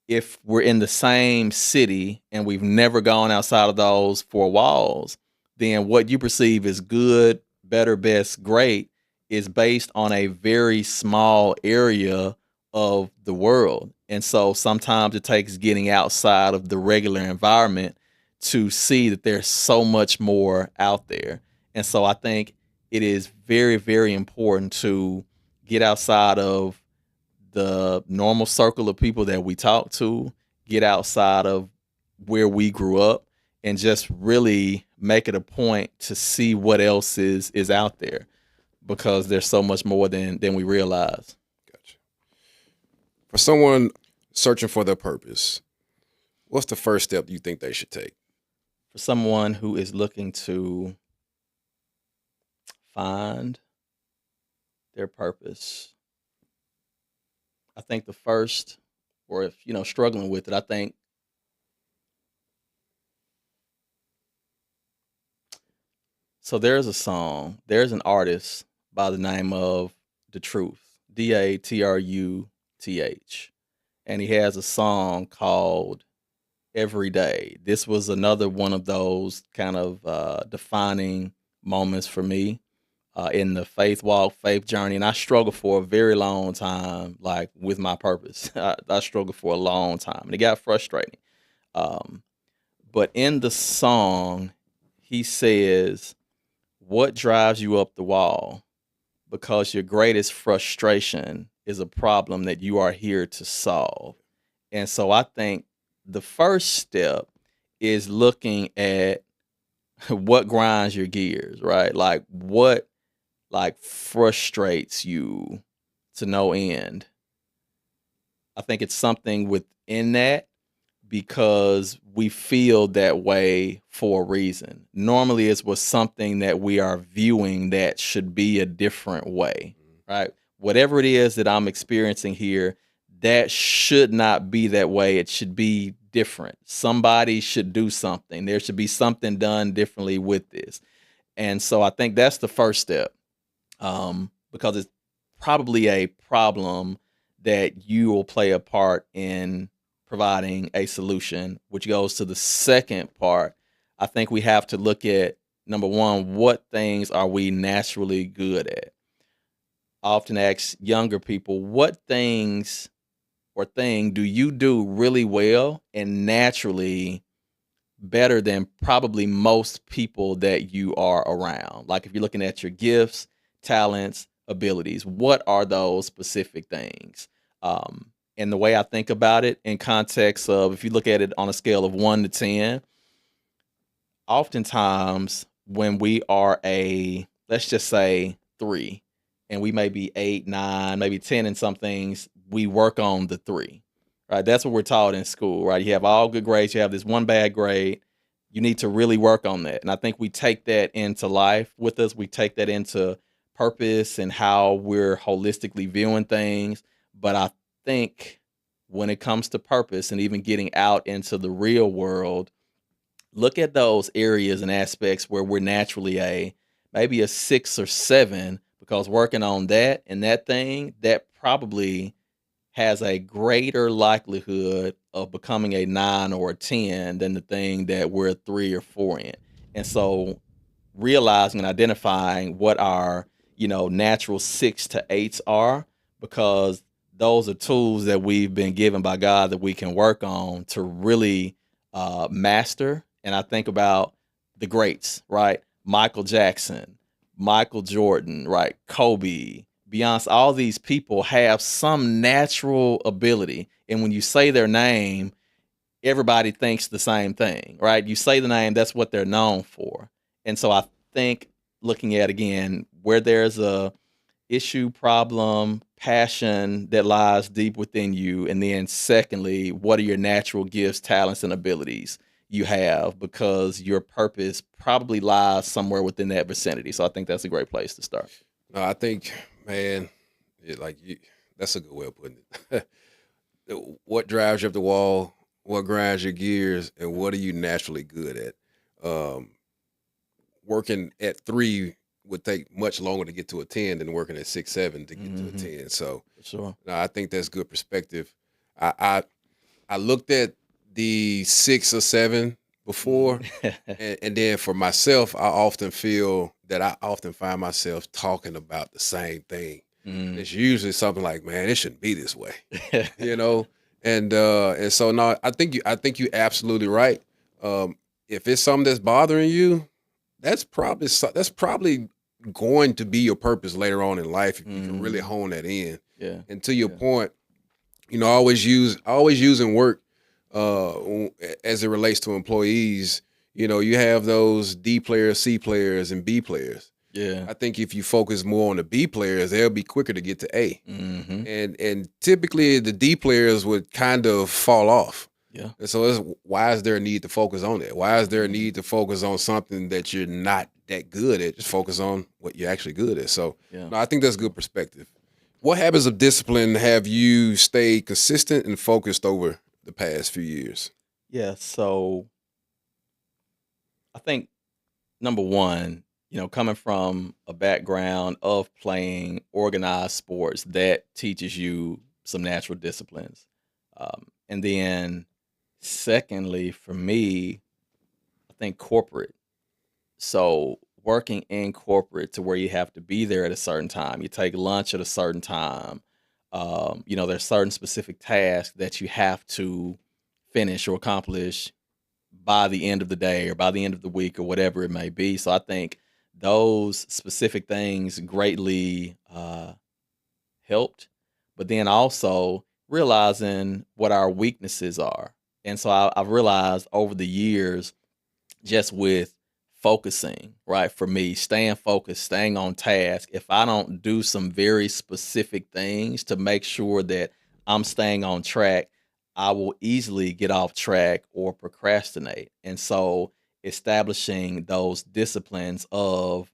if we're in the same city and we've never gone outside of those four walls, then what you perceive as good, better, best, great is based on a very small area of the world. And so sometimes it takes getting outside of the regular environment to see that there's so much more out there. And so I think it is very, very important to get outside of the normal circle of people that we talk to, get outside of where we grew up, and just really make it a point to see what else is out there, because there's so much more than we realize. Gotcha. For someone searching for their purpose, what's the first step you think they should take? For someone who is looking to find their purpose, I think the first, or if struggling with it, I think so. There's a song. There's an artist by the name of The Truth, Datruth, and he has a song called Every Day. This was another one of those kind of defining moments for me in the faith walk, faith journey. And I struggled for a very long time, like with my purpose. I struggled for a long time, and it got frustrating. Um, but in the song, he says, "What drives you up the wall? Because your greatest frustration is a problem that you are here to solve." And so I think the first step is looking at what grinds your gears, right? Like what frustrates you to no end. I think it's something within that, because we feel that way for a reason. Normally, it's was something that we are viewing that should be a different way, right? Whatever it is that I'm experiencing here, that should not be that way. It should be different. Somebody should do something. There should be something done differently with this. And so I think that's the first step, because it's probably a problem that you will play a part in providing a solution, which goes to the second part. I think we have to look at, number one, what things are we naturally good at? I often ask younger people, what things or thing do you do really well and naturally better than probably most people that you are around? Like if you're looking at your gifts, talents, abilities, what are those specific things? And the way I think about it in context of, if you look at it on a scale of 1 to 10, oftentimes when we are let's just say 3, and we may be 8, 9, maybe 10 in some things, we work on the 3, right? That's what we're taught in school, right? You have all good grades, you have this one bad grade, you need to really work on that. And I think we take that into life with us. We take that into purpose and how we're holistically viewing things. But I think when it comes to purpose and even getting out into the real world, look at those areas and aspects where we're naturally maybe a 6 or 7, because working on that and that thing, that probably has a greater likelihood of becoming a 9 or a 10 than the thing that we're a 3 or 4 in. And so realizing and identifying what our, natural 6 to 8s are, because those are tools that we've been given by God that we can work on to really master. And I think about the greats, right? Michael Jackson, Michael Jordan, right? Kobe, Beyonce, all these people have some natural ability. And when you say their name, everybody thinks the same thing, right? You say the name, that's what they're known for. And so I think looking at, again, where there's a issue, problem, passion that lies deep within you. And then secondly, what are your natural gifts, talents, and abilities? you have, because your purpose probably lies somewhere within that vicinity. So I think that's a great place to start. No, I think, man, that's a good way of putting it. What drives you up the wall? What grinds your gears? And what are you naturally good at? Um, Working at 3 would take much longer to get to a 10 than working at 6, 7 to get to a Hmm. 10. So, For sure. no, I think that's good perspective. I, I I looked at the 6 or 7 before, Mm. and then for myself, I often feel that I often find myself talking about the same thing. And Mm. it's usually something like, "Man, it shouldn't be this way," you know. And so no, I think you absolutely right. Um, if it's something that's bothering you, that's probably going to be your purpose later on in life if you can really Mm. hone that in. Yeah. And to your Yeah. point, always using work as it relates to employees. You have those D players, C players, and B players. Yeah. I think if you focus more on the B players, they'll be quicker to get to A. Hmm. And typically the D players would kind of fall off. Yeah. And so why is there a need to focus on that? Why is there a Hmm. need to focus on something that you're not that good at? Just focus on what you're actually good at. So Yeah. no, I think that's good perspective. What habits of discipline have you stayed consistent and focused over the past few years? Yeah. So I think number one, coming from a background of playing organized sports, that teaches you some natural disciplines. And then, secondly, for me, I think corporate. So, working in corporate to where you have to be there at a certain time, you take lunch at a certain time. There's certain specific tasks that you have to finish or accomplish by the end of the day or by the end of the week or whatever it may be. So I think those specific things greatly helped, but then also realizing what our weaknesses are. And so I've realized over the years, just with focusing, right? For me, staying focused, staying on task. If I don't do some very specific things to make sure that I'm staying on track, I will easily get off track or procrastinate. And so establishing those disciplines of,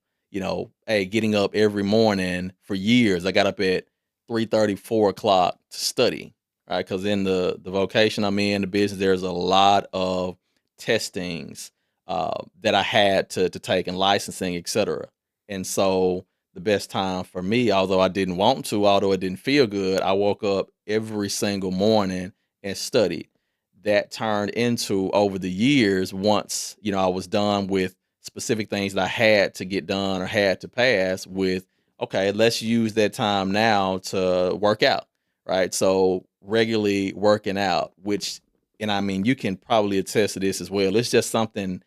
hey, getting up every morning for years. I got up at 3:30, 4 o'clock to study, right? Because in the vocation I'm in, the business, there's a lot of testings that I had to take and licensing, et cetera. And so the best time for me, although I didn't want to, although it didn't feel good, I woke up every single morning and studied. That turned into, over the years, once I was done with specific things that I had to get done or had to pass, with, okay, let's use that time now to work out, right? So regularly working out, which, and I mean, you can probably attest to this as well. It's just something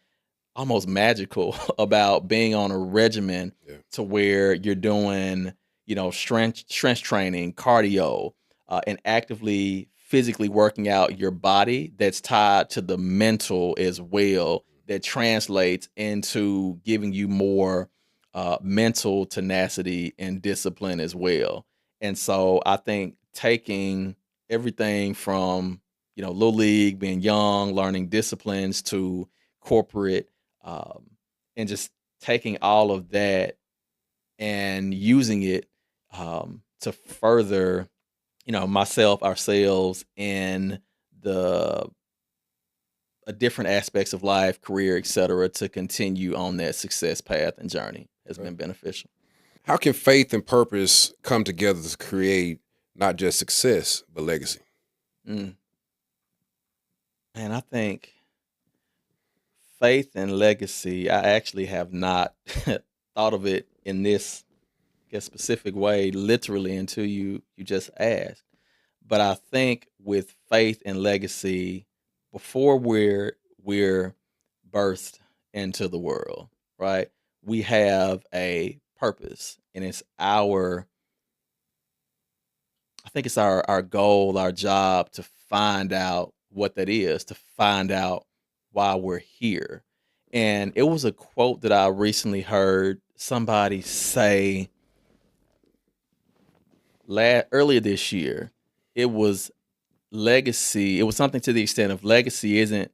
almost magical about being on a regimen Yeah. to where you're doing, strength training, cardio, and actively physically working out your body, that's tied to the mental as well, that translates into giving you more mental tenacity and discipline as well. And so I think taking everything from, little league, being young, learning disciplines, to corporate, um, and just taking all of that and using it to further, myself, ourselves, in the different aspects of life, career, etc., to continue on that success path and journey has Okay. been beneficial. How can faith and purpose come together to create not just success, but legacy? Mm. And I think faith and legacy, I actually have not thought of it in this, I guess, specific way, literally, until you just asked. But I think with faith and legacy, before we're birthed into the world, right? We have a purpose, and it's our, I think it's our goal, our job, to find out what that is, to find out why we're here. And it was a quote that I recently heard somebody say earlier this year. It was legacy. It was something to the extent of, legacy isn't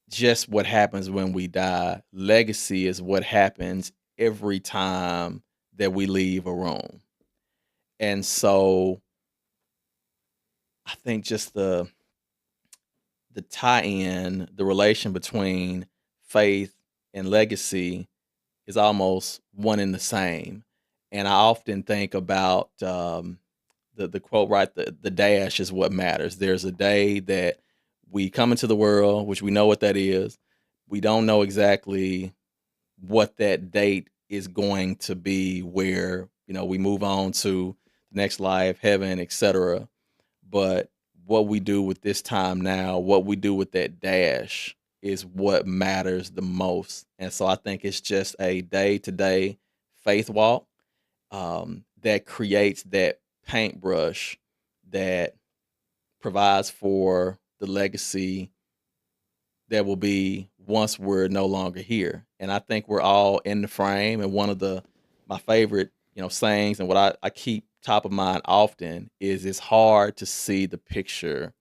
just what happens when we die. Legacy is what happens every time that we leave a room. And so I think just the tie-in, the relation between faith and legacy is almost one and the same. And I often think about the quote, right? The dash is what matters. There's a day that we come into the world, which we know what that is. We don't know exactly what that date is going to be, where we move on to the next life, heaven, etc. But what we do with this time now, what we do with that dash is what matters the most. And so I think it's just a day to day faith walk that creates that paintbrush that provides for the legacy that will be once we're no longer here. And I think we're all in the frame. And one of my favorite, sayings, and what I keep top of mind often is, it's hard to see the picture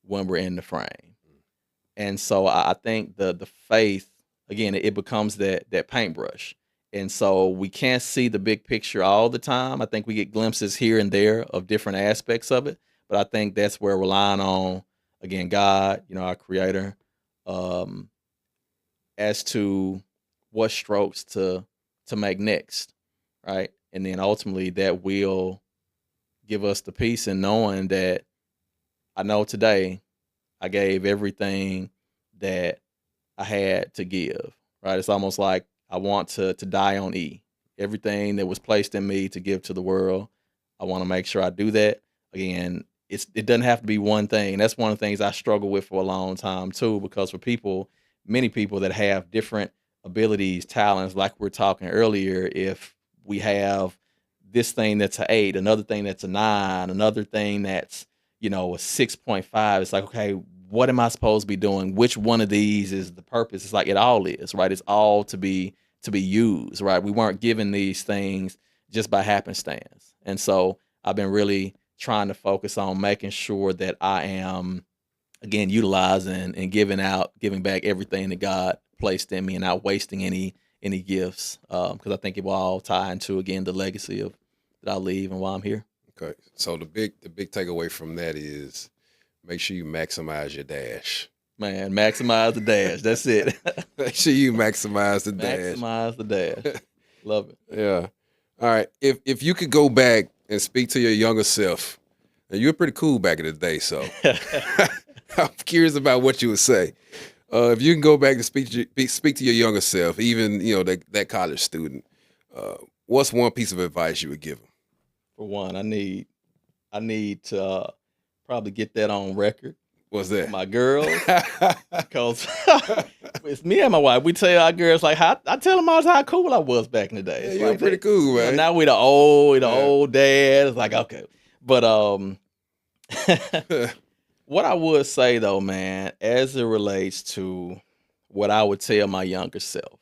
when we're in the frame. And so I think the faith, again, it becomes that paintbrush. And so we can't see the big picture all the time. I think we get glimpses here and there of different aspects of it. But I think that's where relying on, again, God, our creator, um, as to what strokes to make next, right? And then ultimately that will give us the peace in knowing that I know today I gave everything that I had to give, right? It's almost like I want to die on E. Everything that was placed in me to give to the world, I want to make sure I do that. Again, it doesn't have to be one thing. That's one of the things I struggle with for a long time too, because for people, many people that have different abilities, talents, like we're talking earlier, if we have this thing that's an 8, another thing that's a 9, another thing that's, a 6.5, it's like, okay, what am I supposed to be doing? Which one of these is the purpose? It's like it all is, right? It's all to be used, right? We weren't given these things just by happenstance. And so I've been really trying to focus on making sure that I am, again, utilizing and giving back everything that God placed in me, and not wasting any gifts, because I think it will all tie into, again, the legacy of that I leave and why I'm here. Okay. So the big takeaway from that is, make sure you maximize your dash. Man, maximize the dash. That's it. Make sure you maximize the dash. Maximize the dash. Love it. Yeah. All right. If you could go back and speak to your younger self, and you were pretty cool back in the day, so I'm curious about what you would say. If you can go back and speak to your younger self, even that college student, what's one piece of advice you would give them? For one, I need to probably get that on record. What's that? My girls, because it's me and my wife. We tell our girls, like, I tell them all how cool I was back in the day. Yeah, you were pretty cool, man. Now we the old dad. It's like, okay, but what I would say though, man, as it relates to what I would tell my younger self,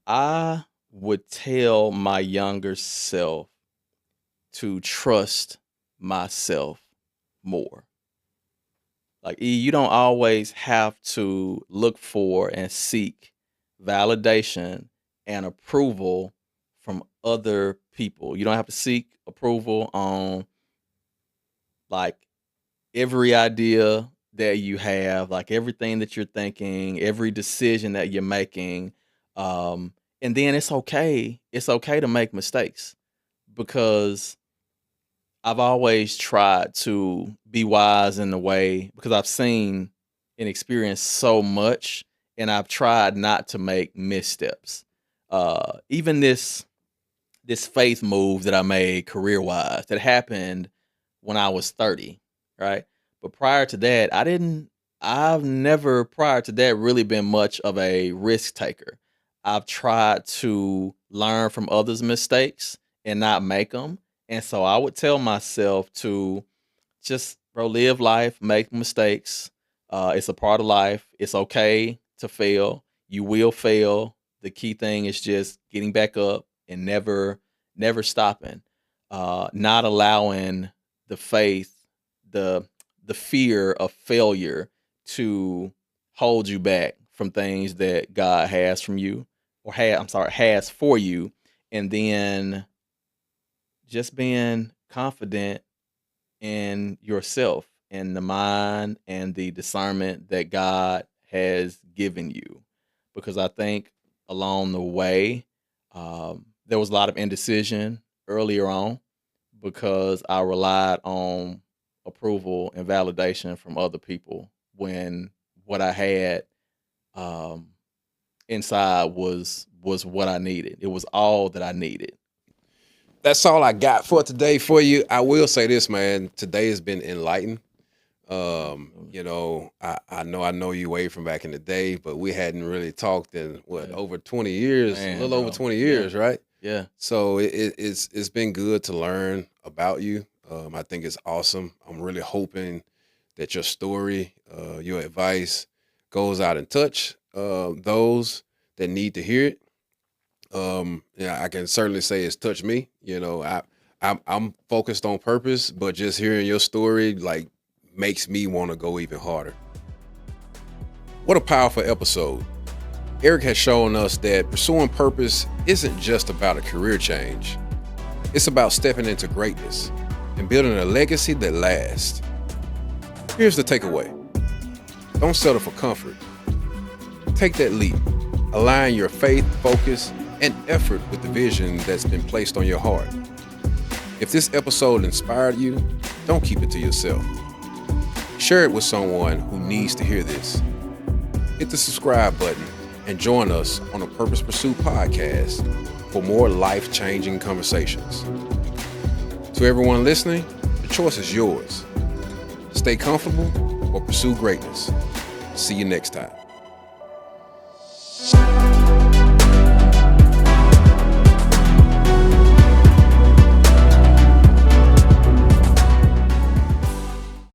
I would tell my younger self to trust myself more. Like, you don't always have to look for and seek validation and approval from other people. You don't have to seek approval on, like, every idea that you have, like everything that you're thinking, every decision that you're making. And then it's okay. It's okay to make mistakes, because I've always tried to be wise in the way, because I've seen and experienced so much, and I've tried not to make missteps. Even this faith move that I made career wise, that happened when I was 30, right? But prior to that, I've never prior to that really been much of a risk taker. I've tried to learn from others' mistakes and not make them. And so I would tell myself to just, bro, live life, make mistakes. It's a part of life. It's okay to fail. You will fail. The key thing is just getting back up and never stopping. Not allowing the faith, the fear of failure to hold you back from things that God has from you, or has for you, and then just being confident in yourself and the mind and the discernment that God has given you. Because I think along the way, there was a lot of indecision earlier on because I relied on approval and validation from other people when what I had um, inside was what I needed. It was all that I needed. That's all I got for today for you. I will say this, man. Today has been enlightening. I know you way from back in the day, but we hadn't really talked in Yeah. over 20 years, Man, a little over bro. 20 Yeah. years, right? Yeah. So it's been good to learn about you. I think it's awesome. I'm really hoping that your story, your advice goes out and touch those that need to hear it. I can certainly say it's touched me. I'm focused on purpose, but just hearing your story like makes me want to go even harder. What a powerful episode. Eric has shown us that pursuing purpose isn't just about a career change. It's about stepping into greatness and building a legacy that lasts. Here's the takeaway. Don't settle for comfort. Take that leap. Align your faith, focus, and effort with the vision that's been placed on your heart. If this episode inspired you, don't keep it to yourself. Share it with someone who needs to hear this. Hit the subscribe button and join us on the Purpose Pursuit podcast for more life-changing conversations. To everyone listening, the choice is yours. Stay comfortable or pursue greatness. See you next time.